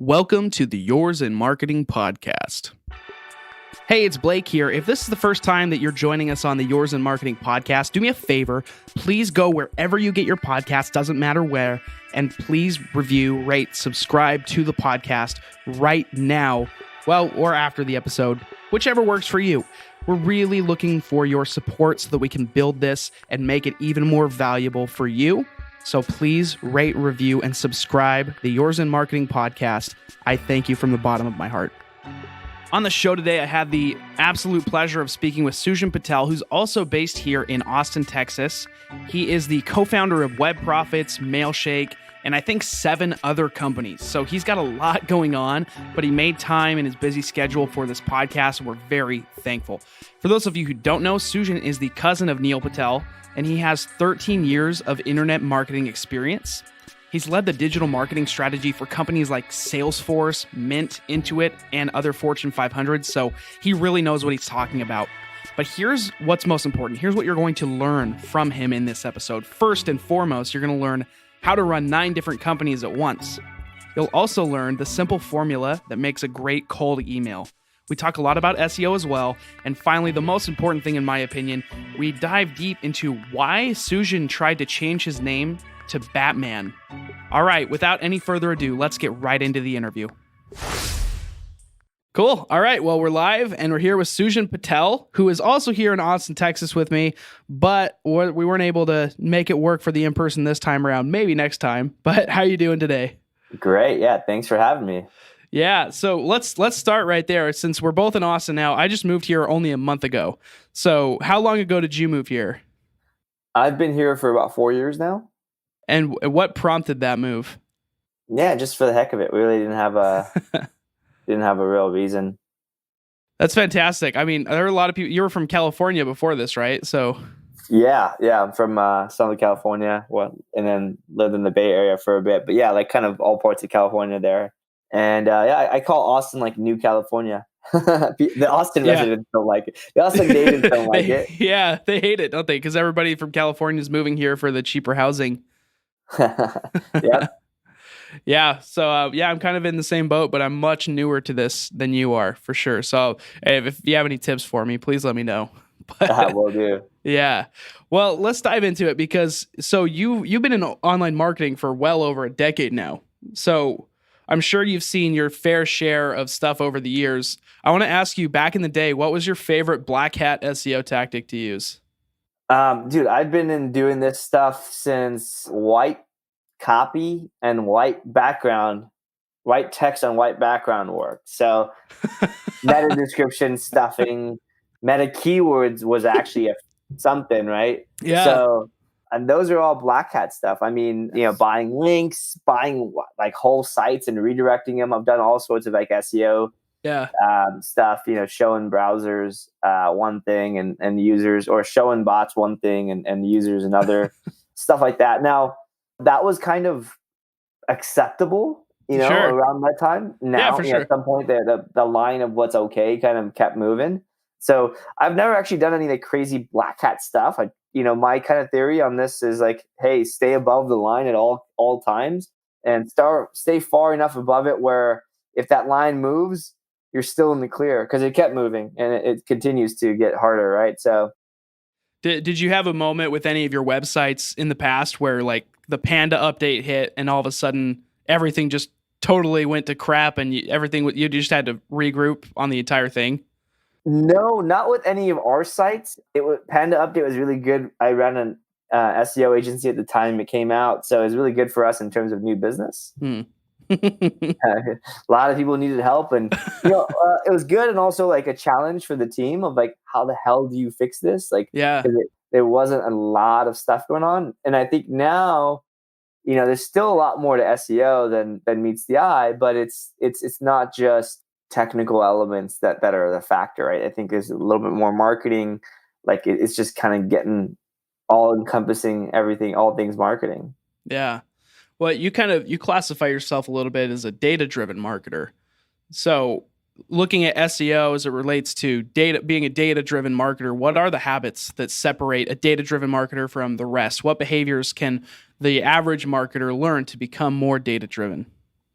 Welcome to the Yours in Marketing podcast. Hey, it's Blake here. If this is the first time that you're joining us on the Yours in Marketing podcast, do me a favor. Please go wherever you get your podcast, doesn't matter where, and please review, rate, subscribe to the podcast right now, or after the episode, whichever works for you. We're really looking for your support so that we can build this and make it even more valuable for you. So please rate, review, and subscribe the Yours in Marketing podcast. I thank you from the bottom of my heart. On the show today, I had the absolute pleasure of speaking with Sujan Patel, who's also based here in Austin, Texas. He is the co-founder of Web Profits, Mailshake, and I think 7 other companies. So he's got a lot going on, but he made time in his busy schedule for this podcast, and we're very thankful. For those of you who don't know, Sujan is the cousin of Neil Patel, and he has 13 years of internet marketing experience. He's led the digital marketing strategy for companies like Salesforce, Mint, Intuit, and other Fortune 500, so he really knows what he's talking about. But here's what's most important. Here's what you're going to learn from him in this episode. First and foremost, you're going to learn how to run 9 different companies at once. You'll also learn the simple formula that makes a great cold email. We talk a lot about SEO as well. And finally, the most important thing in my opinion, we dive deep into why Sujan tried to change his name to Batman. All right, without any further ado, let's get right into the interview. Cool. All right, well, we're live and we're here with Sujan Patel, who is also here in Austin, Texas with me, but we weren't able to make it work for the in-person this time around. Maybe next time. But how are you doing today? Great. Yeah, thanks for having me. Yeah, so let's start right there. Since we're both in Austin now, I just moved here only a month ago. So how long ago did you move here? I've been here for about 4 years now. And what prompted that move? Yeah, just for the heck of it. We really didn't have a real reason. That's fantastic. I mean, there are a lot of people. You were from California before this, right? So yeah, I'm from Southern California. And then lived in the Bay Area for a bit. But yeah, like kind of all parts of California there. And I call Austin like New California. The Austin residents don't like it. The Austin natives don't like it. Yeah, they hate it, don't they? Because everybody from California is moving here for the cheaper housing. Yeah. Yeah. So, I'm kind of in the same boat, but I'm much newer to this than you are, for sure. So if you have any tips for me, please let me know. Will do. Yeah. Well, let's dive into it because you've been in online marketing for well over a decade now. So I'm sure you've seen your fair share of stuff over the years. I want to ask you, back in the day, what was your favorite black hat SEO tactic to use? Dude, I've been doing this stuff since white copy and white text on white background worked. So meta description stuffing, meta keywords was actually something, right? Yeah. So, and those are all black hat stuff. I mean, buying links, buying like whole sites and redirecting them. I've done all sorts of like SEO stuff, showing browsers one thing and users, or showing bots one thing and users another, stuff like that. Now, that was kind of acceptable, Sure. around that time. Now, for sure. At some point, the line of what's okay kind of kept moving. So I've never actually done any like crazy black hat stuff. My kind of theory on this is like, hey, stay above the line at all times and stay far enough above it where if that line moves, you're still in the clear, because it kept moving and it continues to get harder, right? So did you have a moment with any of your websites in the past where like the Panda update hit and all of a sudden everything just totally went to crap and you just had to regroup on the entire thing? No, not with any of our sites. Panda update was really good. I ran an SEO agency at the time it came out, so it was really good for us in terms of new business. A lot of people needed help, and it was good, and also like a challenge for the team of like, how the hell do you fix this? Like, yeah, there wasn't a lot of stuff going on, and I think now, there's still a lot more to SEO than meets the eye, but it's not just technical elements that are the factor, right? I think there's a little bit more marketing. Like it's just kind of getting all encompassing everything, all things marketing. Yeah. Well, you classify yourself a little bit as a data-driven marketer. So looking at SEO as it relates to being a data-driven marketer, what are the habits that separate a data-driven marketer from the rest? What behaviors can the average marketer learn to become more data-driven?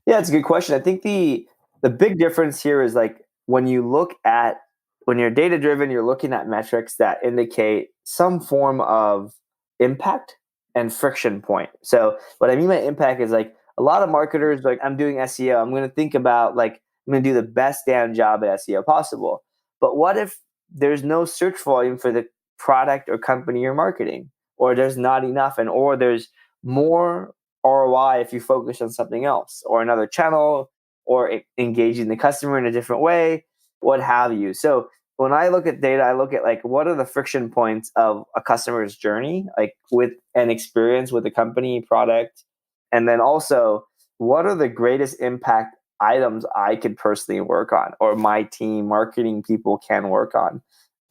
Yeah, Yeah, it's a good question. I think the big difference here is like when you're data driven, you're looking at metrics that indicate some form of impact and friction point. So what I mean by impact is like a lot of marketers like I'm doing SEO. I'm going to think about like I'm going to do the best damn job at SEO possible. But what if there's no search volume for the product or company you're marketing, or there's not enough, and or there's more ROI if you focus on something else or another channel or engaging the customer in a different way, what have you. So when I look at data, I look at like what are the friction points of a customer's journey, like with an experience with a company product, and then also what are the greatest impact items I could personally work on or my team marketing people can work on,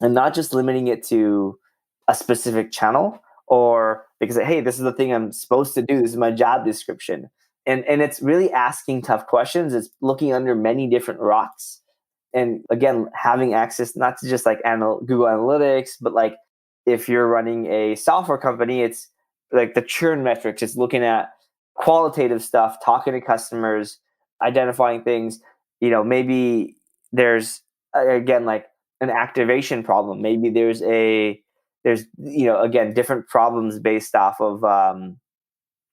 and not just limiting it to a specific channel or because hey, this is the thing I'm supposed to do. This is my job description, and it's really asking tough questions. It's looking under many different rocks, and again, having access not to just like Google Analytics, but like if you're running a software company, it's like the churn metrics. It's looking at qualitative stuff, talking to customers, identifying things. Maybe there's again like an activation problem. Maybe there's again different problems based off of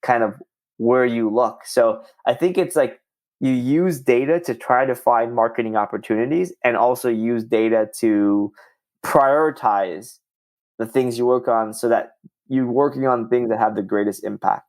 kind of where you look. So I think it's like you use data to try to find marketing opportunities and also use data to prioritize the things you work on so that you're working on things that have the greatest impact.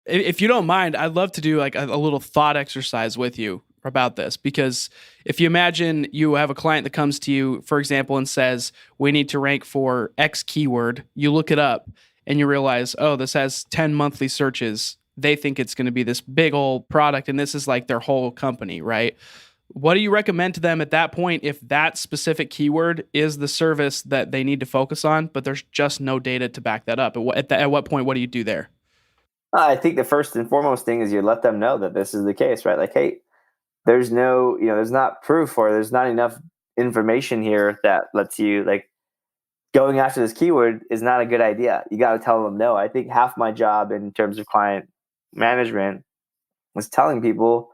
If you don't mind, I'd love to do like a little thought exercise with you about this, because if you imagine you have a client that comes to you, for example, and says, we need to rank for X keyword, you look it up and you realize, oh, this has 10 monthly searches. They think it's going to be this big old product and this is like their whole company, right? What do you recommend to them at that point if that specific keyword is the service that they need to focus on, but there's just no data to back that up? At what point, what do you do there? I think the first and foremost thing is you let them know that this is the case, right? Like, hey, there's there's not proof or there's not enough information here that lets you like going after this keyword is not a good idea. You got to tell them no. I think half my job in terms of client management was telling people,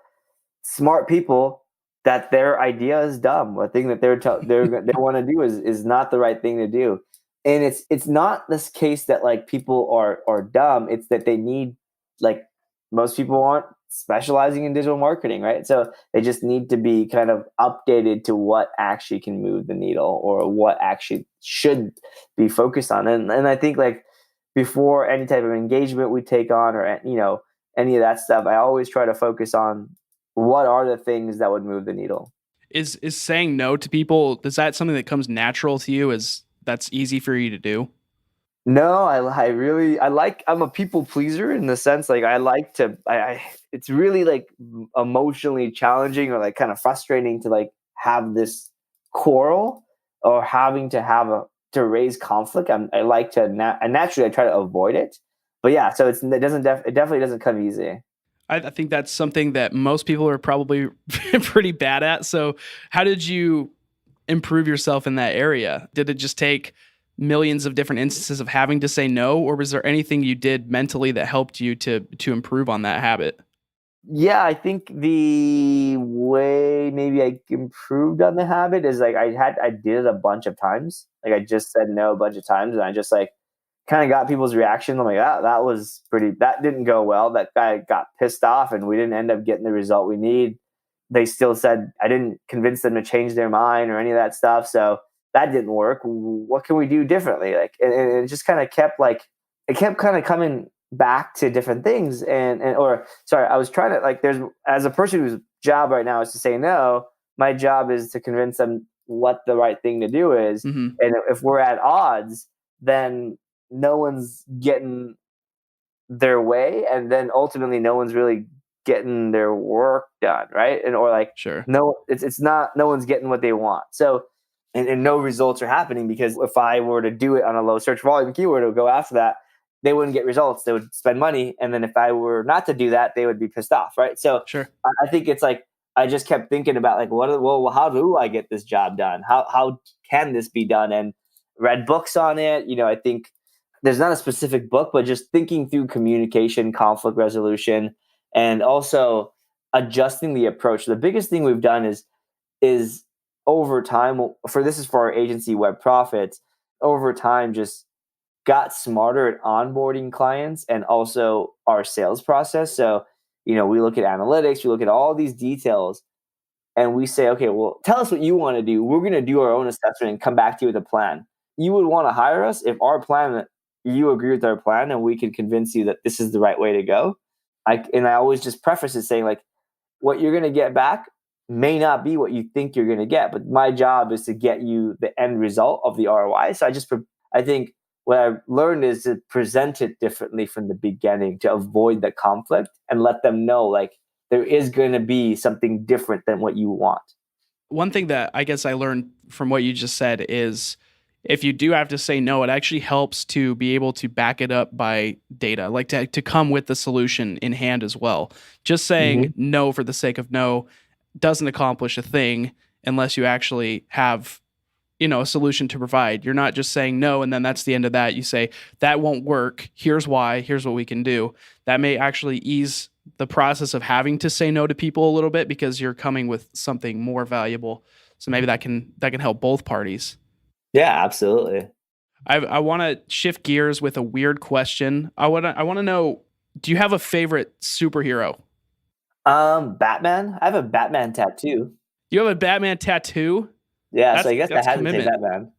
smart people, that their idea is dumb. A thing that they want to do is not the right thing to do. And it's not this case that like people are dumb. It's that they need like most people aren't specializing in digital marketing, right? So they just need to be kind of updated to what actually can move the needle or what actually should be focused on. And I think like before any type of engagement we take on or any of that stuff, I always try to focus on what are the things that would move the needle. Is saying no to people, is that something that comes natural to you? Is that's easy for you to do? No, I'm a people pleaser in the sense like I like to it's really like emotionally challenging or like kind of frustrating to like have this quarrel or having to to raise conflict. I like to naturally I try to avoid it. But yeah, so it definitely doesn't come easy. I think that's something that most people are probably pretty bad at. So how did you improve yourself in that area? Did it just take millions of different instances of having to say no, or was there anything you did mentally that helped you to improve on that habit? Yeah, I think the way maybe I improved on the habit is like I did it a bunch of times. Like I just said no a bunch of times, and I just like kind of got people's reaction. I'm like, that didn't go well. That guy got pissed off, and we didn't end up getting the result we need. They still said I didn't convince them to change their mind or any of that stuff. So that didn't work. What can we do differently? Like, and it just kind of kept it kept kind of coming back to different things. Or sorry, I was trying to like, there's as a person whose job right now is to say no, my job is to convince them what the right thing to do is. Mm-hmm. And if we're at odds, then no one's getting their way, and then ultimately no one's really getting their work done, right? And or like Sure. no, it's not no one's getting what they want. So and no results are happening because if I were to do it on a low search volume keyword, it would go after that. They wouldn't get results. They would spend money, and then if I were not to do that, they would be pissed off, right? So Sure. I think it's like I just kept thinking about like how do I get this job done? How can this be done? And read books on it. I think there's not a specific book, but just thinking through communication, conflict resolution, and also adjusting the approach. The biggest thing we've done is over time, this is for our agency Web Profits, over time just got smarter at onboarding clients and also our sales process. So, we look at analytics, we look at all these details, and we say, okay, well, tell us what you want to do. We're going to do our own assessment and come back to you with a plan. You would want to hire us if you agree with our plan and we can convince you that this is the right way to go. I always just preface it saying, like, what you're going to get back may not be what you think you're going to get, but my job is to get you the end result of the ROI. So I think what I've learned is to present it differently from the beginning to avoid the conflict and let them know, like, there is going to be something different than what you want. One thing that I guess I learned from what you just said is if you do have to say no, it actually helps to be able to back it up by data, like to come with the solution in hand as well. Just saying no for the sake of no doesn't accomplish a thing unless you actually have, a solution to provide. You're not just saying no and then that's the end of that. You say that won't work. Here's why. Here's what we can do. That may actually ease the process of having to say no to people a little bit because you're coming with something more valuable. So maybe that can help both parties. Yeah, absolutely. I want to shift gears with a weird question. I want to know, do you have a favorite superhero? Batman. I have a Batman tattoo. You have a Batman tattoo? Yeah, so I guess I had to say Batman.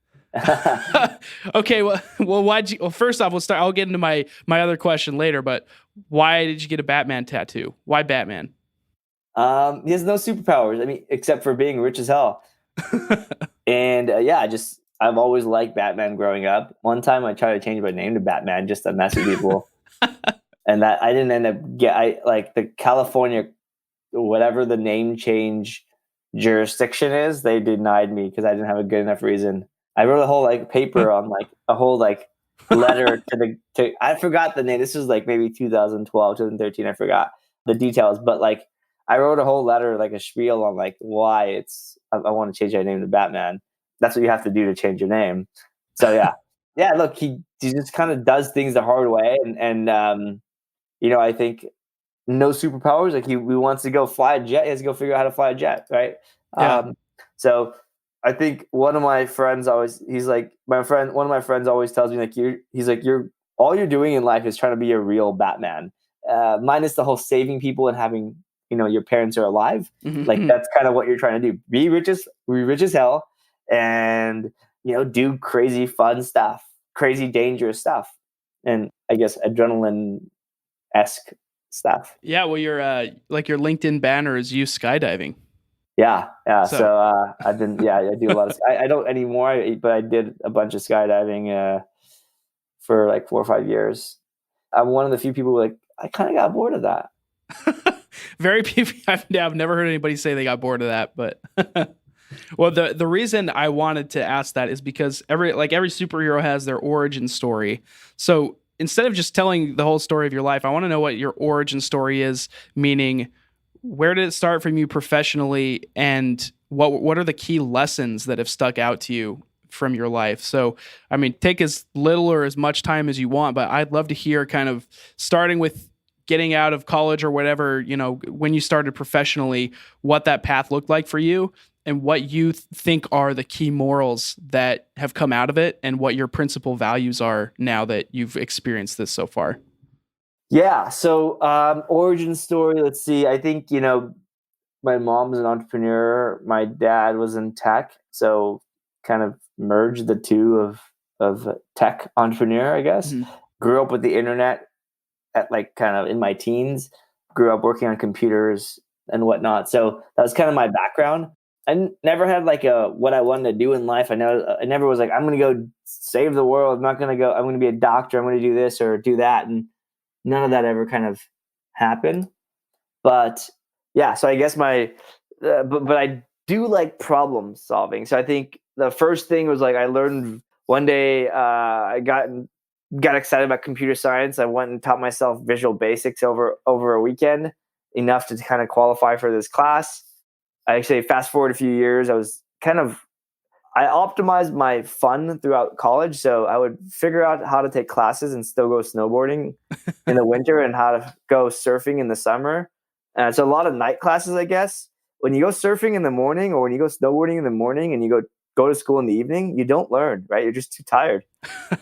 Okay, well, first off, I'll get into my other question later, but why did you get a Batman tattoo? Why Batman? He has no superpowers. I mean, except for being rich as hell. And I've always liked Batman growing up. One time I tried to change my name to Batman just to mess with people. And that I didn't end up like the California, whatever the name change jurisdiction is, they denied me because I didn't have a good enough reason. I wrote a whole paper on a whole letter to I forgot the name. This was maybe 2012, 2013. I forgot the details, but I wrote a whole letter, a spiel on why I want to change my name to Batman. That's what you have to do to change your name. So yeah. Look, he just kind of does things the hard way, and I think no superpowers. He wants to go fly a jet. He has to go figure out how to fly a jet, right? Yeah. So I think one of my friends always tells me you're all you're doing in life is trying to be a real Batman, minus the whole saving people and having your parents are alive. That's kind of what you're trying to do. Be rich as hell, and do crazy fun stuff, crazy dangerous stuff, and I guess adrenaline-esque stuff. Yeah, well, your LinkedIn banner is you skydiving. Yeah. So I've been, I do a lot of, I don't anymore, but I did a bunch of skydiving for 4 or 5 years. I'm one of the few people who I kind of got bored of that. Very few. I've never heard anybody say they got bored of that, but well, the reason I wanted to ask that is because every superhero has their origin story. So instead of just telling the whole story of your life, I want to know what your origin story is, meaning where did it start from you professionally, and what are the key lessons that have stuck out to you from your life? So, I mean, take as little or as much time as you want, but I'd love to hear kind of starting with getting out of college or whatever, when you started professionally, what that path looked like for you and what you think are the key morals that have come out of it and what your principal values are now that you've experienced this so far. Yeah. So origin story, let's see. I think, my mom's an entrepreneur. My dad was in tech. So kind of merged the two of tech entrepreneur, I guess. Mm-hmm. Grew up with the internet at kind of in my teens, grew up working on computers and whatnot. So that was kind of my background. I never had what I wanted to do in life. I never was I'm going to go save the world. I'm not going to go, I'm going to be a doctor. I'm going to do this or do that. And none of that ever kind of happened. But yeah, so I guess but I do like problem solving. So I think the first thing was I learned one day, I got excited about computer science. I went and taught myself Visual Basics over a weekend, enough to kind of qualify for this class. I actually fast forward a few years. I optimized my fun throughout college. So I would figure out how to take classes and still go snowboarding in the winter and how to go surfing in the summer. So a lot of night classes, I guess. When you go surfing in the morning or when you go snowboarding in the morning and you go to school in the evening, you don't learn, right? You're just too tired.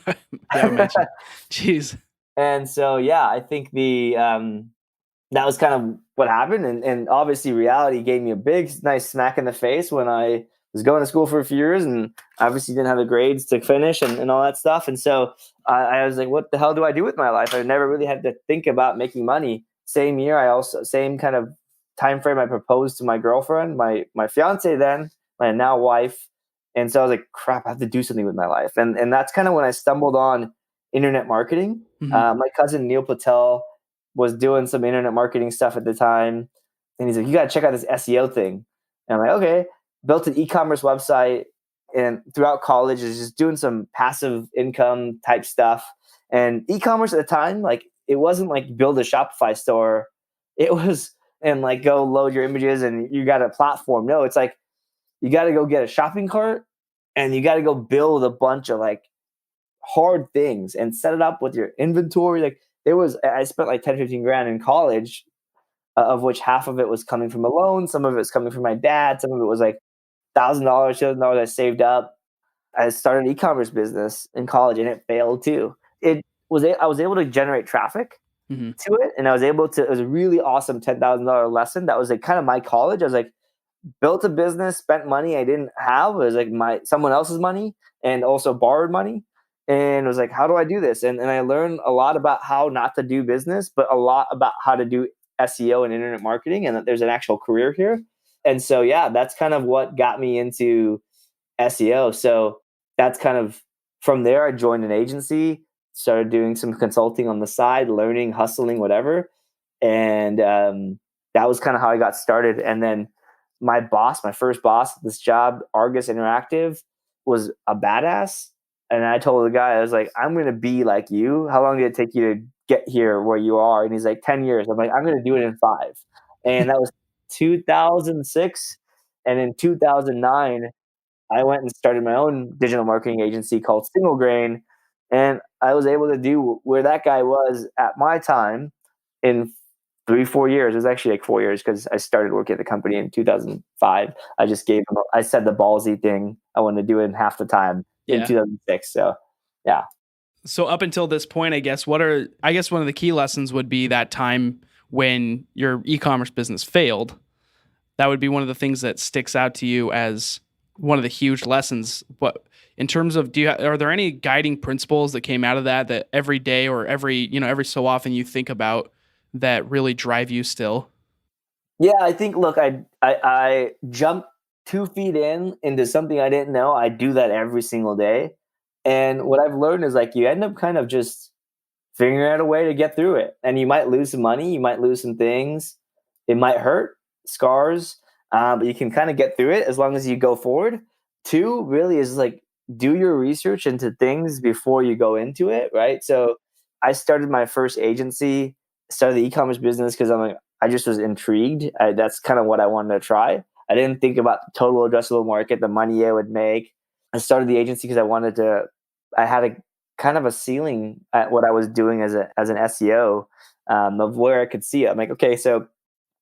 Yeah, I imagine. Jeez. And so, yeah, I think that was kind of what happened. And obviously reality gave me a big, nice smack in the face when I was going to school for a few years and obviously didn't have the grades to finish and all that stuff. And so I was like, what the hell do I do with my life? I never really had to think about making money. Same year, same kind of time frame, I proposed to my girlfriend, my fiance then, my now wife. And so I was like, crap, I have to do something with my life. And that's kind of when I stumbled on internet marketing. My cousin Neil Patel was doing some internet marketing stuff at the time. And he's like, you got to check out this SEO thing. And I'm like, okay. Built an e-commerce website and throughout college is just doing some passive income type stuff. And e-commerce at the time, like it wasn't like build a Shopify store. It was, and like go load your images and you got a platform. No, it's like you got to go get a shopping cart and you got to go build a bunch of like hard things and set it up with your inventory. Like I spent like 10, 15 grand in college, of which half of it was coming from a loan. Some of it was coming from my dad. Some of it was like $1,000, $2,000 I saved up. I started an e-commerce business in college and it failed too. I was able to generate traffic to it. And it was a really awesome $10,000 lesson. That was like kind of my college. I was like, built a business, spent money I didn't have. It was like someone else's money and also borrowed money. And it was like, how do I do this? And I learned a lot about how not to do business, but a lot about how to do SEO and internet marketing, and that there's an actual career here. And so, yeah, that's kind of what got me into SEO. So that's kind of from there, I joined an agency, started doing some consulting on the side, learning, hustling, whatever. And that was kind of how I got started. And then my first boss at this job, Argus Interactive, was a badass. And I told the guy, I was like, I'm going to be like you. How long did it take you to get here where you are? And he's like, 10 years. I'm like, I'm going to do it in 5. And that was 2006. And in 2009, I went and started my own digital marketing agency called Single Grain. And I was able to do where that guy was at my time in 3-4 years. It was actually like 4 years because I started working at the company in 2005. I said the ballsy thing. I wanted to do it in half the time in 2006. So, yeah. So up until this point, I guess one of the key lessons would be that time when your e-commerce business failed. That would be one of the things that sticks out to you as one of the huge lessons. But in terms of, are there any guiding principles that came out of that every day or every so often you think about that really drive you still? Yeah, I think, look, I jumped 2 feet into something I didn't know. I do that every single day. And what I've learned is like, you end up kind of just figuring out a way to get through it. And you might lose some money. You might lose some things. It might hurt, scars, but you can kind of get through it as long as you go forward. 2 really is like, do your research into things before you go into it, right? So I started my first agency, started the e-commerce business because I just was intrigued. That's kind of what I wanted to try. I didn't think about the total addressable market, the money I would make. I started the agency because I had a kind of a ceiling at what I was doing as an SEO, of where I could see it. I'm like, okay, so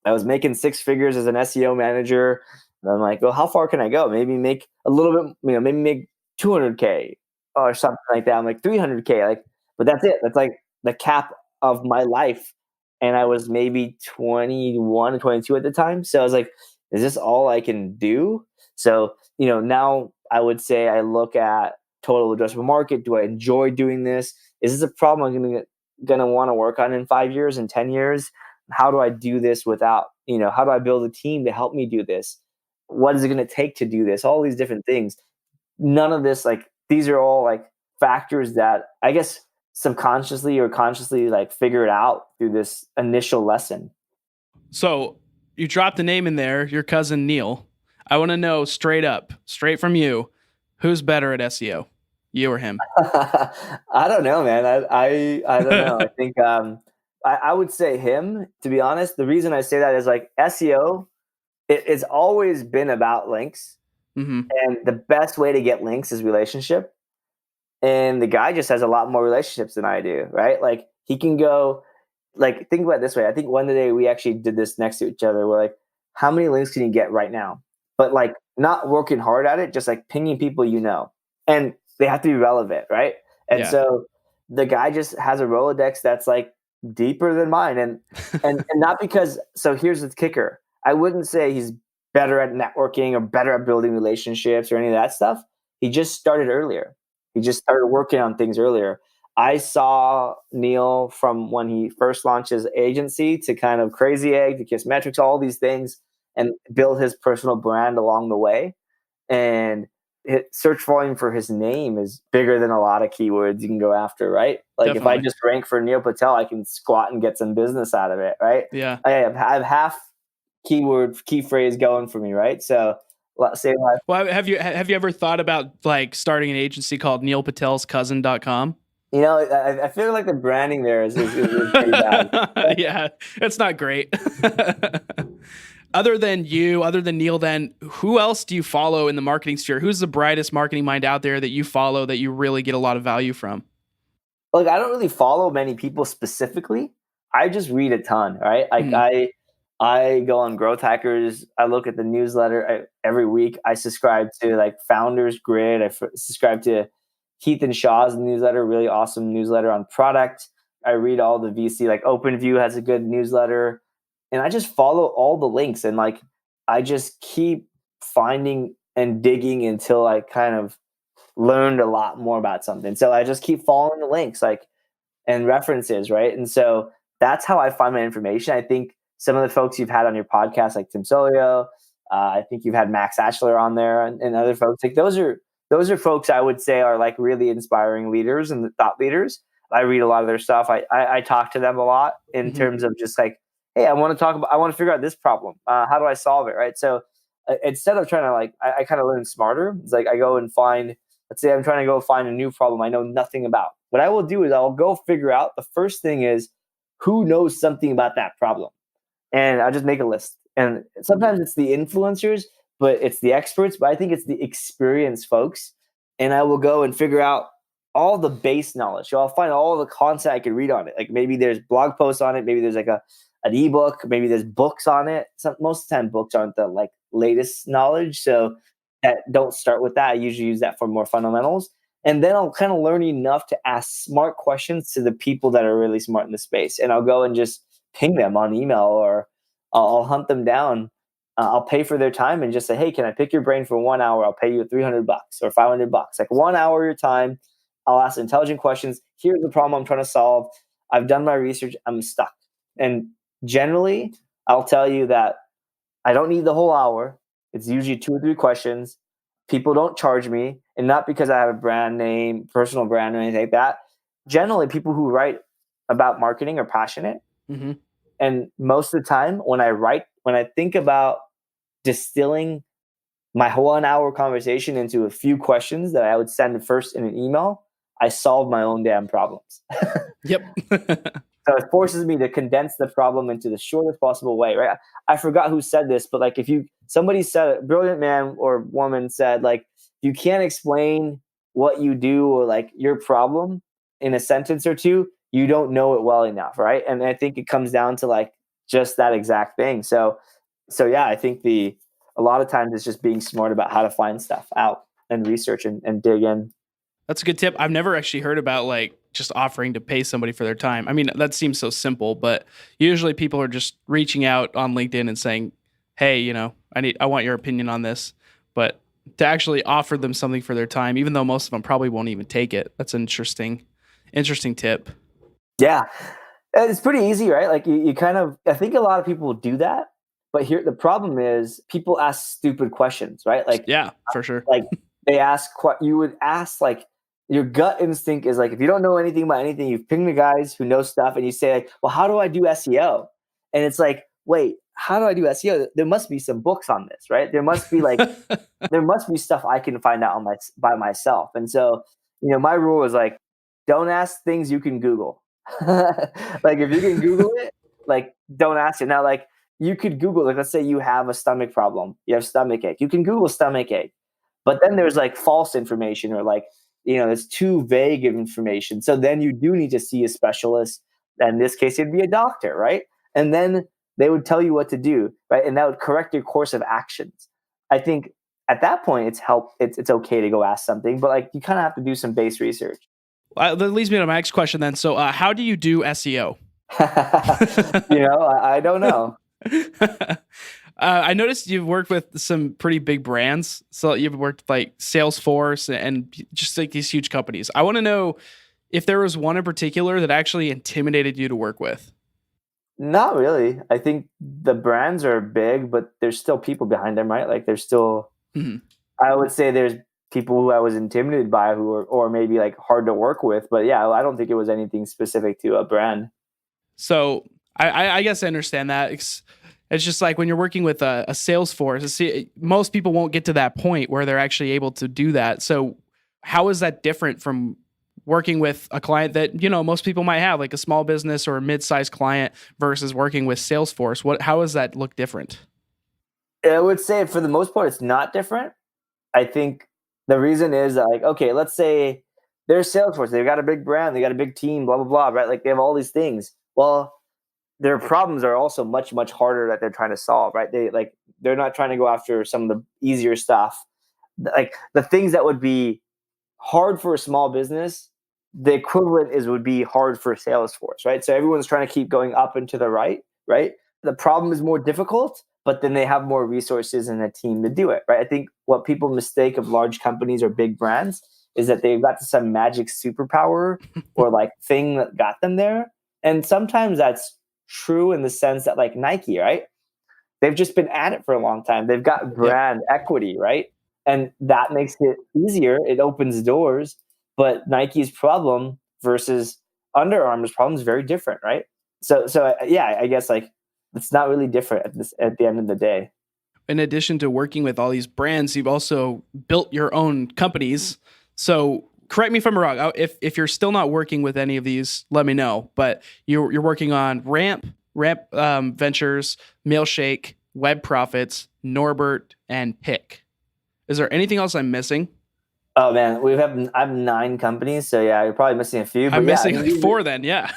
I was making 6 figures as an SEO manager. And I'm like, well, how far can I go? Maybe make a little bit, maybe make 200K or something like that. I'm like 300K, but that's it. That's like the cap of my life. And I was maybe 21 or 22 at the time. So I was like, is this all I can do? So, now I would say I look at total addressable market. Do I enjoy doing this? Is this a problem I'm going to want to work on in 5 years and 10 years? How do I do this without, how do I build a team to help me do this? What is it going to take to do this? All these different things. None of this, these are all factors that I guess subconsciously or consciously figure it out through this initial lesson. So you dropped the name in there, your cousin Neil. I want to know straight from you, who's better at SEO, you or him? I don't know, man. I don't know. I think I would say him, to be honest. The reason I say that is SEO, it's always been about links. Mm-hmm. And the best way to get links is relationship. And the guy just has a lot more relationships than I do, right? He can go like, think about it this way. I think one day we actually did this next to each other. We're like, how many links can you get right now? But like not working hard at it, just like pinging people, and they have to be relevant, right? And so the guy just has a Rolodex that's like deeper than mine, and not because. So here's the kicker: I wouldn't say he's better at networking or better at building relationships or any of that stuff. He just started earlier. He just started working on things earlier. I saw Neil from when he first launched his agency to kind of Crazy Egg to Kissmetrics, all these things, and build his personal brand along the way. And search volume for his name is bigger than a lot of keywords you can go after, right? Like Definitely. If I just rank for Neil Patel, I can squat and get some business out of it, right? Yeah. I have half key phrase going for me, right? So say well, have you ever thought about like starting an agency called neilpatelscousin.com? I feel like the branding there is pretty bad. Yeah, it's not great. Other than Neil, then who else do you follow in the marketing sphere? Who's the brightest marketing mind out there that you follow that you really get a lot of value from? Look, I don't really follow many people specifically. I just read a ton, right? Like I go on Growth Hackers. I look at the newsletter every week. I subscribe to like Founders Grid. I subscribe to Keith and Shaw's newsletter, really awesome newsletter on product. I read all the VC, like OpenView has a good newsletter. And I just follow all the links, and like I just keep finding and digging until I kind of learned a lot more about something. So I just keep following the links, like, and references, right? And so that's how I find my information. I think some of the folks you've had on your podcast, like Tim Solio, I think you've had Max Ashler on there, and other folks. Like those are folks I would say are like really inspiring leaders and thought leaders. I read a lot of their stuff. I talk to them a lot in terms of just like, hey, I want to figure out this problem. How do I solve it? Right. So instead of trying to like, I kind of learn smarter. It's like I go and find, let's say I'm trying to go find a new problem I know nothing about. What I will do is I'll go figure out, the first thing is who knows something about that problem. And I'll just make a list. And sometimes it's the influencers, but it's the experts, but I think it's the experienced folks. And I will go and figure out all the base knowledge. So I'll find all the content I can read on it. Like maybe there's blog posts on it. Maybe there's like an ebook. Maybe there's books on it. Most of the time books aren't the like latest knowledge. So don't start with that. I usually use that for more fundamentals. And then I'll kind of learn enough to ask smart questions to the people that are really smart in the space. And I'll go and just ping them on email, or I'll hunt them down. I'll pay for their time and just say, hey, can I pick your brain for 1 hour? I'll pay you $300 or $500. Like 1 hour of your time. I'll ask intelligent questions. Here's the problem I'm trying to solve. I've done my research. I'm stuck. And generally, I'll tell you that I don't need the whole hour. It's usually 2 or 3 questions. People don't charge me, and not because I have a brand name, personal brand, or anything like that. Generally, people who write about marketing are passionate. Mm-hmm. And most of the time, when I think about distilling my whole 1 hour conversation into a few questions that I would send first in an email, I solve my own damn problems. Yep. So it forces me to condense the problem into the shortest possible way, right? I forgot who said this, but like somebody said, a brilliant man or woman said, like, you can't explain what you do or like your problem in a sentence or two, you don't know it well enough, right? And I think it comes down to like just that exact thing. So yeah, I think a lot of times it's just being smart about how to find stuff out and research and dig in. That's a good tip. I've never actually heard about like just offering to pay somebody for their time. I mean, that seems so simple, but usually people are just reaching out on LinkedIn and saying, hey, I want your opinion on this. But to actually offer them something for their time, even though most of them probably won't even take it, that's an interesting tip. Yeah, it's pretty easy, right? Like you kind of, I think a lot of people do that, but here the problem is people ask stupid questions, right? Like, yeah, for sure. Like you would ask, like, your gut instinct is like, if you don't know anything about anything, you ping the guys who know stuff and you say like, well, how do I do SEO? And it's like, wait, how do I do SEO? There must be some books on this, right? There must be like, there must be stuff I can find out by myself. And so, my rule is like, don't ask things you can Google. Like if you can Google it, like don't ask it. Now, like you could Google, like let's say you have a stomach problem, you have stomach ache. You can Google stomach ache, but then there's like false information or like, it's too vague of information. So then you do need to see a specialist. in this case, it'd be a doctor, right? And then they would tell you what to do, right? And that would correct your course of actions. I think at that point, it's okay to go ask something, but like you kind of have to do some base research. That leads me to my next question then. So how do you do SEO? I don't know. I noticed you've worked with some pretty big brands. So you've worked like Salesforce and just like these huge companies. I want to know if there was one in particular that actually intimidated you to work with. Not really. I think the brands are big, but there's still people behind them, right? Like there's still, I would say there's people who I was intimidated by who are, or maybe like hard to work with. But yeah, I don't think it was anything specific to a brand. So I guess I understand that. It's just like when you're working with a Salesforce, most people won't get to that point where they're actually able to do that. So how is that different from working with a client that, most people might have, like a small business or a mid-sized client versus working with Salesforce? How does that look different? I would say for the most part, it's not different. I think the reason is that, like, okay, let's say they're Salesforce. They've got a big brand. They got a big team, blah, blah, blah, right? Like they have all these things. Well, their problems are also much, much harder that they're trying to solve, right? They're not trying to go after some of the easier stuff. Like the things that would be hard for a small business, the equivalent would be hard for Salesforce, right? So everyone's trying to keep going up and to the right? The problem is more difficult, but then they have more resources and a team to do it, right? I think what people mistake of large companies or big brands is that they've got some magic superpower or like thing that got them there. And sometimes that's true in the sense that like Nike, right? They've just been at it for a long time. They've got brand equity, right? And that makes it easier. It opens doors. But Nike's problem versus Under Armour's problem is very different, right? So yeah, I guess like it's not really different at the end of the day. In addition to working with all these brands, you've also built your own companies. So correct me if I'm wrong. If you're still not working with any of these, let me know. But you're working on Ramp Ventures, Mailshake, Web Profits, Norbert, and Pick. Is there anything else I'm missing? Oh man, I have 9 companies, so yeah, you're probably missing a few. But I'm missing like 4 then, yeah.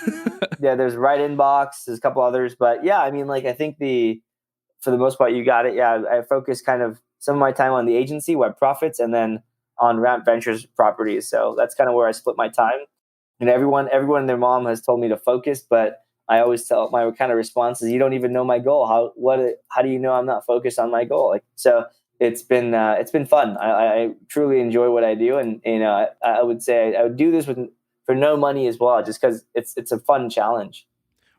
Yeah, there's Right Inbox, there's a couple others, but yeah, I mean, like I think for the most part, you got it. Yeah, I focus kind of some of my time on the agency, Web Profits, and then on Ramp Ventures properties. So that's kind of where I split my time. And everyone and their mom has told me to focus, but I always tell my kind of response is, you don't even know my goal. How do you know I'm not focused on my goal? Like, so it's been fun. I truly enjoy what I do. And, I would say I would do this for no money as well, just because it's a fun challenge.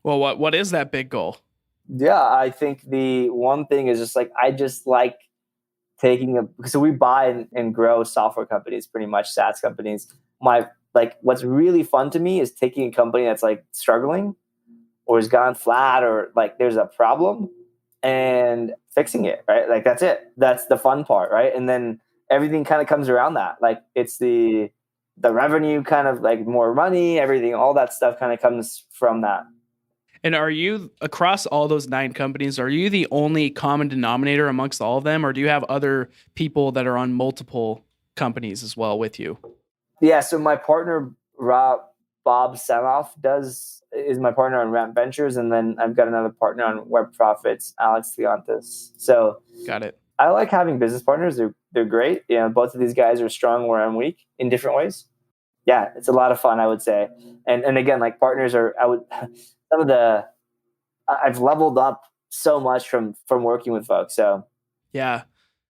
Well, what is that big goal? Yeah, I think the one thing is just like, I just like so we buy and grow software companies, pretty much SaaS companies. What's really fun to me is taking a company that's like struggling or has gone flat or like there's a problem and fixing it, right? Like that's it. That's the fun part, right? And then everything kind of comes around that. Like it's the revenue, kind of like more money, everything, all that stuff kind of comes from that. And are you, across all those 9 companies, are you the only common denominator amongst all of them, or do you have other people that are on multiple companies as well with you? Yeah, so my partner, Bob Sanoff, is my partner on Ramp Ventures, and then I've got another partner on Web Profits, Alex Leontis. So got it. I like having business partners. They're great. Both of these guys are strong where I'm weak in different ways. Yeah, it's a lot of fun, I would say. And again, like partners I've leveled up so much from working with folks. So yeah.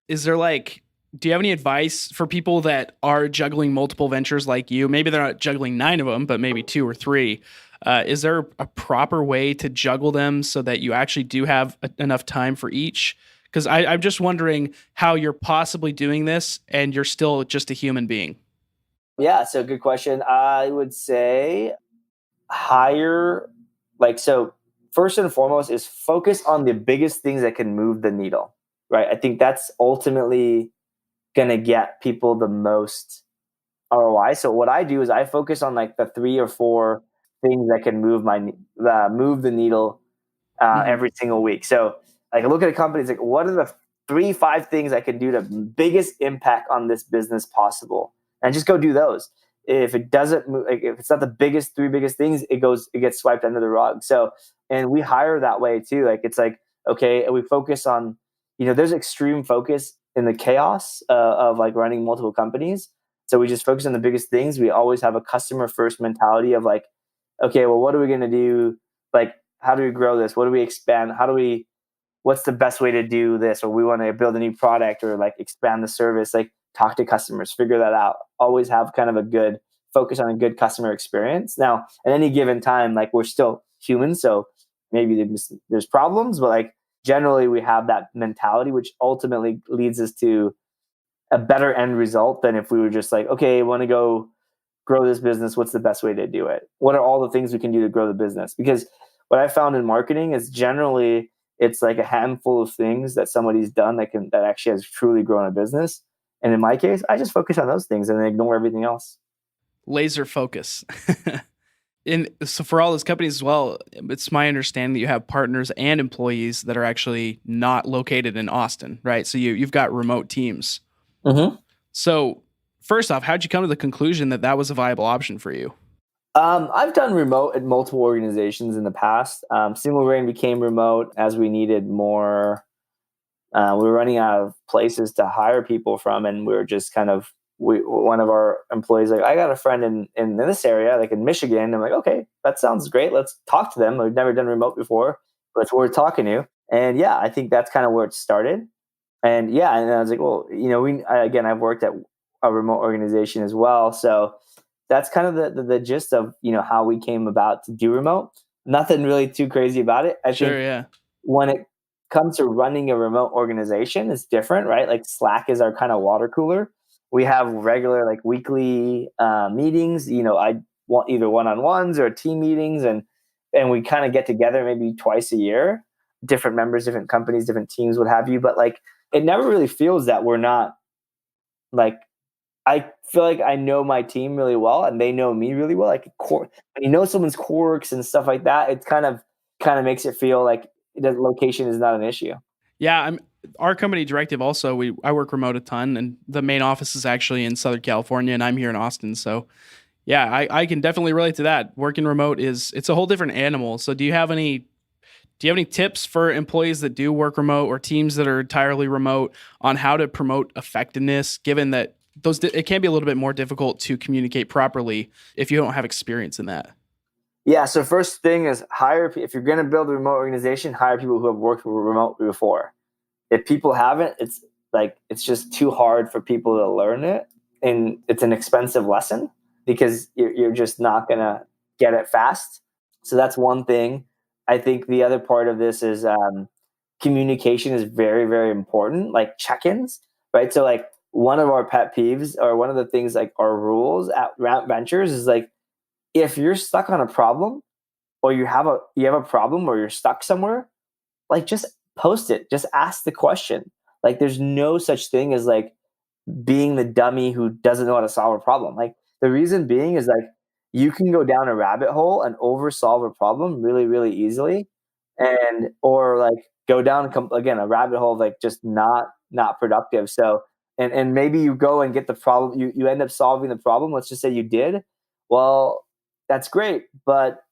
Is there do you have any advice for people that are juggling multiple ventures like you? Maybe they're not juggling 9 of them, but maybe 2 or 3. Is there a proper way to juggle them so that you actually do have enough time for each? Because I'm just wondering how you're possibly doing this and you're still just a human being. Yeah, so good question. I would say first and foremost is focus on the biggest things that can move the needle, right? I think that's ultimately going to get people the most ROI. So what I do is I focus on like the 3 or 4 things that can move the needle every single week. So like I look at a company, it's like, what are the 3-5 things I can do to biggest impact on this business possible? And just go do those. if it doesn't move, like if it's not the three biggest things, it gets swiped under the rug. So, and we hire that way too. Like it's like, okay, we focus on, there's extreme focus in the chaos of like running multiple companies. So we just focus on the biggest things. We always have a customer first mentality of like, okay, well, what are we going to do? Like, how do we grow this? What do we expand? What's the best way to do this? Or we want to build a new product or like expand the service, like talk to customers, figure that out. Always have kind of a good focus on a good customer experience. Now, at any given time, like we're still humans. So maybe there's problems, but like generally we have that mentality, which ultimately leads us to a better end result than if we were just like, okay, I want to go grow this business. What's the best way to do it? What are all the things we can do to grow the business? Because what I found in marketing is generally it's like a handful of things that somebody's done that actually has truly grown a business. And in my case, I just focus on those things and then ignore everything else. Laser focus. So for all those companies as well, it's my understanding that you have partners and employees that are actually not located in Austin, right? So you've got remote teams. Mm-hmm. So first off, how'd you come to the conclusion that was a viable option for you? I've done remote at multiple organizations in the past. Single Grain became remote as we needed more. We were running out of places to hire people from, and we were just kind of, one of our employees like, I got a friend in this area, like in Michigan. I'm like, okay, that sounds great. Let's talk to them. We've never done remote before, but it's worth talking to. And yeah, I think that's kind of where it started. And yeah, and I was like, well, I've worked at a remote organization as well, so that's kind of the gist of how we came about to do remote. Nothing really too crazy about it. I think when it comes to running a remote organization, it's different, right? Like Slack is our kind of water cooler. We have regular like weekly meetings. I want either one-on-ones or team meetings, and we kind of get together maybe twice a year. Different members, different companies, different teams, what have you. But like, it never really feels that we're not like. I feel like I know my team really well, and they know me really well. Like, when you know someone's quirks and stuff like that, it kind of makes it feel like the location is not an issue. Yeah, our company Directive also. I work remote a ton, and the main office is actually in Southern California, and I'm here in Austin. So, yeah, I can definitely relate to that. Working remote it's a whole different animal. So, do you have any tips for employees that do work remote or teams that are entirely remote on how to promote effectiveness, given that it can be a little bit more difficult to communicate properly if you don't have experience in that? Yeah. So first thing is if you're going to build a remote organization, hire people who have worked remote before. If people haven't, it's just too hard for people to learn it. And it's an expensive lesson because you're just not going to get it fast. So that's one thing. I think the other part of this is communication is very, very important, like check-ins, right? So like, one of our pet peeves, or one of the things like our rules at Ramp Ventures, is like, if you're stuck on a problem, or you have a problem, or you're stuck somewhere, like just post it, just ask the question. Like there's no such thing as like being the dummy who doesn't know how to solve a problem. Like the reason being is like you can go down a rabbit hole and oversolve a problem really, really easily, or like go down again a rabbit hole of like just not productive. So. And maybe you go and get the problem, you end up solving the problem. Let's just say you did. Well, that's great, but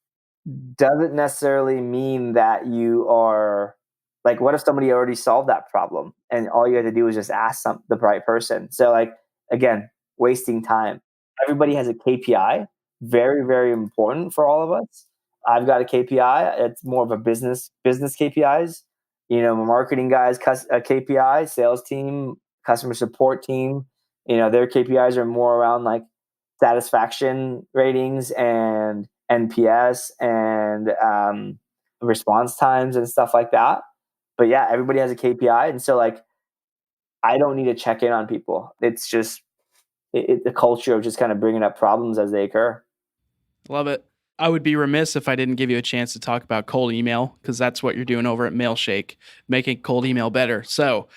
doesn't necessarily mean that you are like, what if somebody already solved that problem and all you had to do was just ask the right person? So like, again, wasting time. Everybody has a KPI, very, very important for all of us. I've got a KPI. It's more of a business KPIs. Marketing guys, a KPI, sales team, customer support team, their KPIs are more around like satisfaction ratings and NPS and response times and stuff like that. But yeah, everybody has a KPI. And so like, I don't need to check in on people. It's just the culture of just kind of bringing up problems as they occur. Love it. I would be remiss if I didn't give you a chance to talk about cold email, because that's what you're doing over at Mailshake, making cold email better. So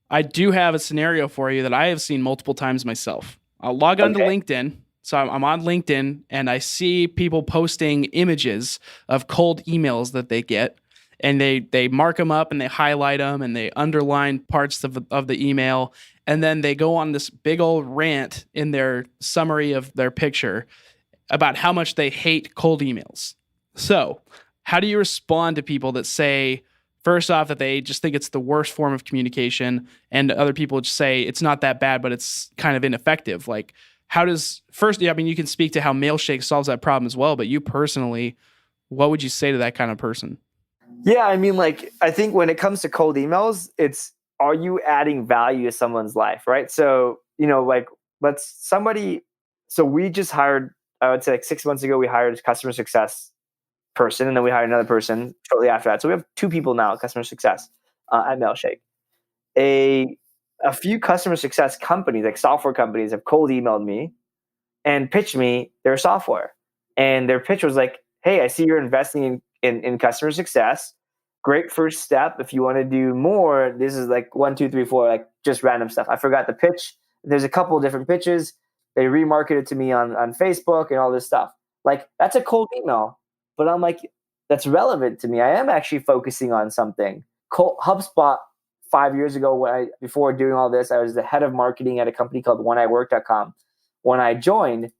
I do have a scenario for you that I have seen multiple times myself. I'll log on to LinkedIn. So I'm on LinkedIn and I see people posting images of cold emails that they get. and they mark them up and they highlight them and they underline parts of the email, and then they go on this big old rant in their summary of their picture about how much they hate cold emails. So, how do you respond to people that say, first off, that they just think it's the worst form of communication, and other people just say it's not that bad, but it's kind of ineffective? Like, how does you can speak to how Mailshake solves that problem as well, but you personally, what would you say to that kind of person? Yeah, I mean, like, I think when it comes to cold emails, it's, are you adding value to someone's life, right? So, like, so we just hired, I would say like 6 months ago, we hired a customer success person, and then we hired another person shortly after that. So we have 2 people now at customer success at Mailshake. A few customer success companies, like software companies, have cold emailed me and pitched me their software. And their pitch was like, hey, I see you're investing in customer success. Great first step. If you want to do more, this is like 1, 2, 3, 4, like just random stuff. I forgot the pitch. There's a couple of different pitches. They remarketed to me on Facebook and all this stuff. Like, that's a cold email. But I'm like, that's relevant to me. I am actually focusing on something. HubSpot, 5 years ago, before doing all this, I was the head of marketing at a company called oneiwork.com. When I joined,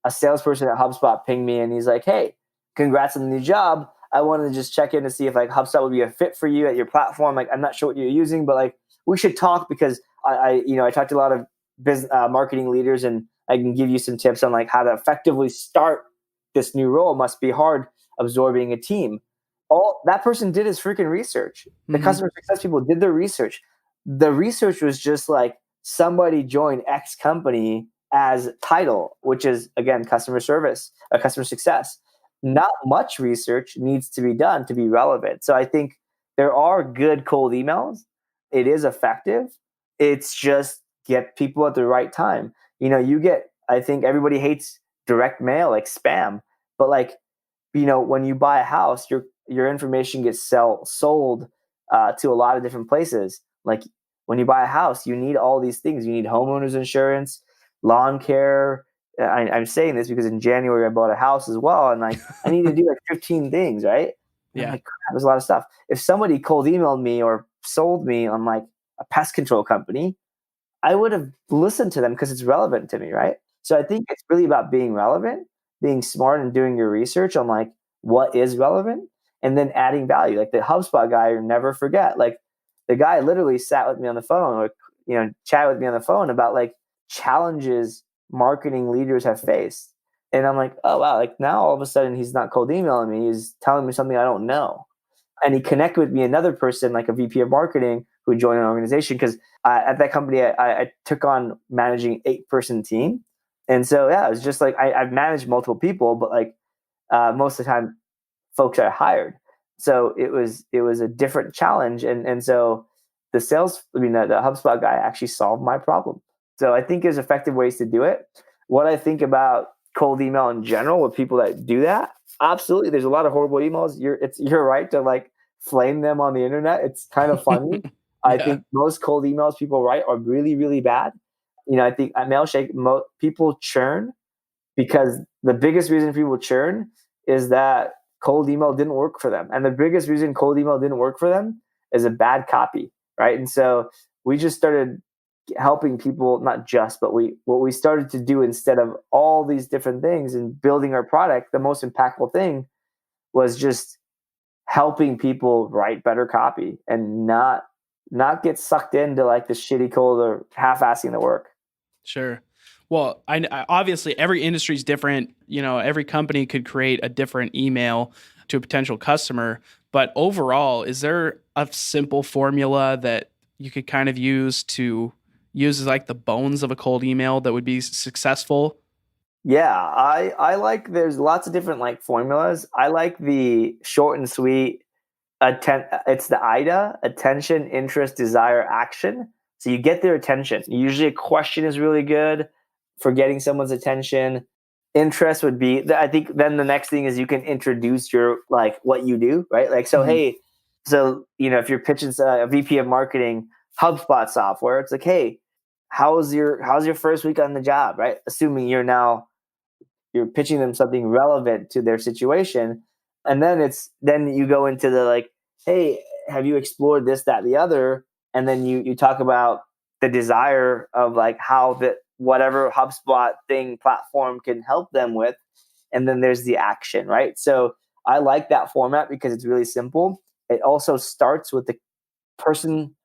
a salesperson at HubSpot pinged me and he's like, hey, congrats on the new job. I wanted to just check in to see if like HubSpot would be a fit for you at your platform. Like, I'm not sure what you're using, but like, we should talk, because I talked to a lot of business marketing leaders, and I can give you some tips on like how to effectively start this new role. It must be hard absorbing a team. All that person did is freaking research. The customer success people did their research. The research was just like, somebody joined X company as title, which is, again, customer service, customer success. Not much research needs to be done to be relevant. So I think there are good cold emails. It is effective. It's just get people at the right time. I think everybody hates direct mail, like spam, but like, when you buy a house, your information gets sold to a lot of different places. Like, when you buy a house, you need all these things. You need homeowners insurance, lawn care. I'm saying this because in January I bought a house as well, and like, I need to do like 15 things, right? Yeah, I'm like, crap, there's a lot of stuff. If somebody cold emailed me or sold me on like a pest control company, I would have listened to them because it's relevant to me, right? So I think it's really about being relevant, being smart, and doing your research on like what is relevant, and then adding value. Like the HubSpot guy, you'll never forget. Like, the guy literally sat with me on the phone, or chat with me on the phone about like challenges marketing leaders have faced. And I'm like, oh wow, like now all of a sudden he's not cold emailing me, he's telling me something I don't know. And he connected with me another person, like a VP of marketing, who joined an organization, because at that company I took on managing 8-person team. And so yeah, it was just like I've managed multiple people, but like most of the time folks are hired. So it was a different challenge. And so the HubSpot guy actually solved my problem. So I think there's effective ways to do it. What I think about cold email in general with people that do that, absolutely, there's a lot of horrible emails. You're right to like flame them on the internet. It's kind of funny. Yeah. I think most cold emails people write are really, really bad. I think at Mailshake, people churn because the biggest reason people churn is that cold email didn't work for them. And the biggest reason cold email didn't work for them is a bad copy, right? And so we just started helping people, not just, but what we started to do, instead of all these different things and building our product, the most impactful thing was just helping people write better copy and not get sucked into like the shitty cold or half-assing the work. Sure. Well, I obviously every industry is different. Every company could create a different email to a potential customer. But overall, is there a simple formula that you could kind of use as like the bones of a cold email that would be successful? Yeah, I like, there's lots of different like formulas. I like the short and sweet. It's the IDA: attention, interest, desire, action. So you get their attention. Usually a question is really good for getting someone's attention. Interest would be, I think then the next thing is you can introduce your, like, what you do, right? Like, so, hey, so, if you're pitching a VP of marketing HubSpot software, it's like, hey, how's your first week on the job, right? Assuming you're pitching them something relevant to their situation. And then you go into the like, hey, have you explored this, that, the other? And then you talk about the desire of like how that whatever HubSpot thing platform can help them with. And then there's the action, right? So I like that format because it's really simple. It also starts with the person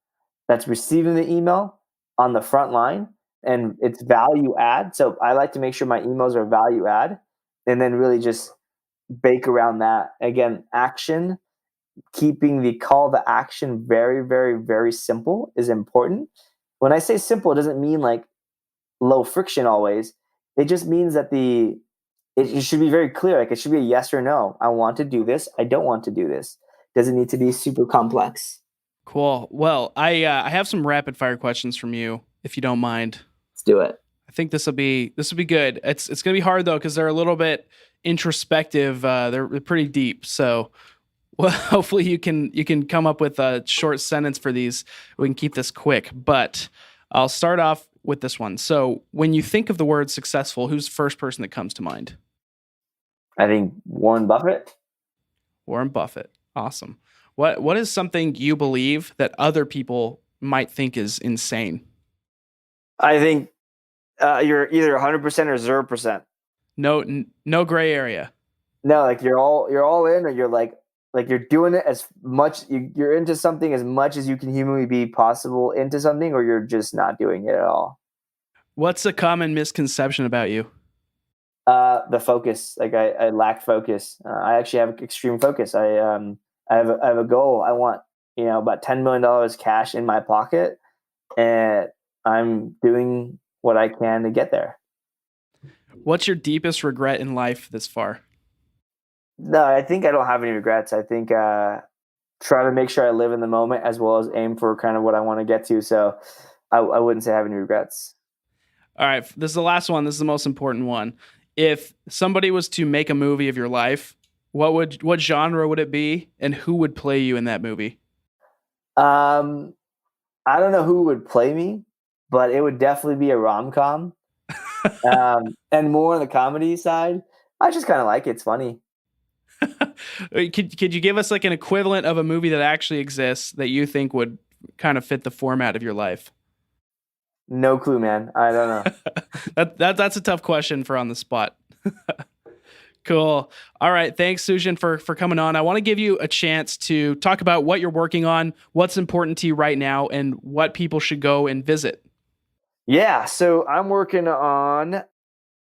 that's receiving the email on the front line, and it's value add. So I like to make sure my emails are value add and then really just bake around that. Again, action, keeping the call to action very, very, very simple is important. When I say simple, it doesn't mean like low friction always. It just means that it should be very clear. Like it should be a yes or no. I want to do this. I don't want to do this. Doesn't need to be super complex. Cool. Well, I have some rapid fire questions from you, if you don't mind. Let's do it. I think this will be good. It's gonna be hard though because they're a little bit introspective. They're pretty deep. So, well, hopefully you can come up with a short sentence for these. We can keep this quick. But I'll start off with this one. So, when you think of the word successful, who's the first person that comes to mind? I think Warren Buffett. Warren Buffett. Awesome. What is something you believe that other people might think is insane? I think you're either 100% or 0%. No gray area. No, like you're all in, or you're like you're doing it as much. You're into something as much as you can humanly be possible into something, or you're just not doing it at all. What's a common misconception about you? The focus. Like I lack focus. I actually have extreme focus. I have a goal. I want, about $10 million cash in my pocket, and I'm doing what I can to get there. What's your deepest regret in life this far? No, I think I don't have any regrets. I think try to make sure I live in the moment as well as aim for kind of what I want to get to. So I wouldn't say I have any regrets. All right. This is the last one. This is the most important one. If somebody was to make a movie of your life, what genre would it be, and who would play you in that movie? I don't know who would play me, but it would definitely be a rom-com, and more on the comedy side. I just kind of like it. It's funny. Could you give us like an equivalent of a movie that actually exists that you think would kind of fit the format of your life? No clue, man. I don't know. That's a tough question for on the spot. Cool. All right. Thanks, Sujan, for coming on. I want to give you a chance to talk about what you're working on, what's important to you right now, and what people should go and visit. Yeah. So I'm working on,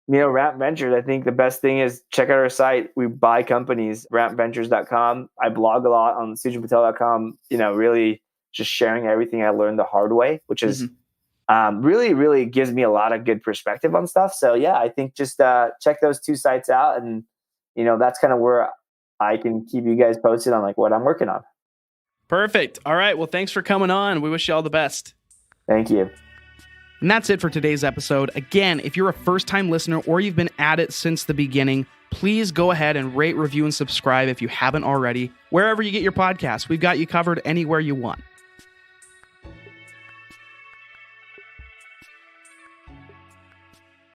Ramp Ventures. I think the best thing is check out our site. We buy companies, rampventures.com. I blog a lot on sujanpatel.com, really just sharing everything I learned the hard way, which is really, really gives me a lot of good perspective on stuff. So yeah, I think just check those two sites out, and that's kind of where I can keep you guys posted on like what I'm working on. Perfect. All right. Well, thanks for coming on. We wish you all the best. Thank you. And that's it for today's episode. Again, if you're a first-time listener or you've been at it since the beginning, please go ahead and rate, review, and subscribe if you haven't already. Wherever you get your podcasts, we've got you covered anywhere you want.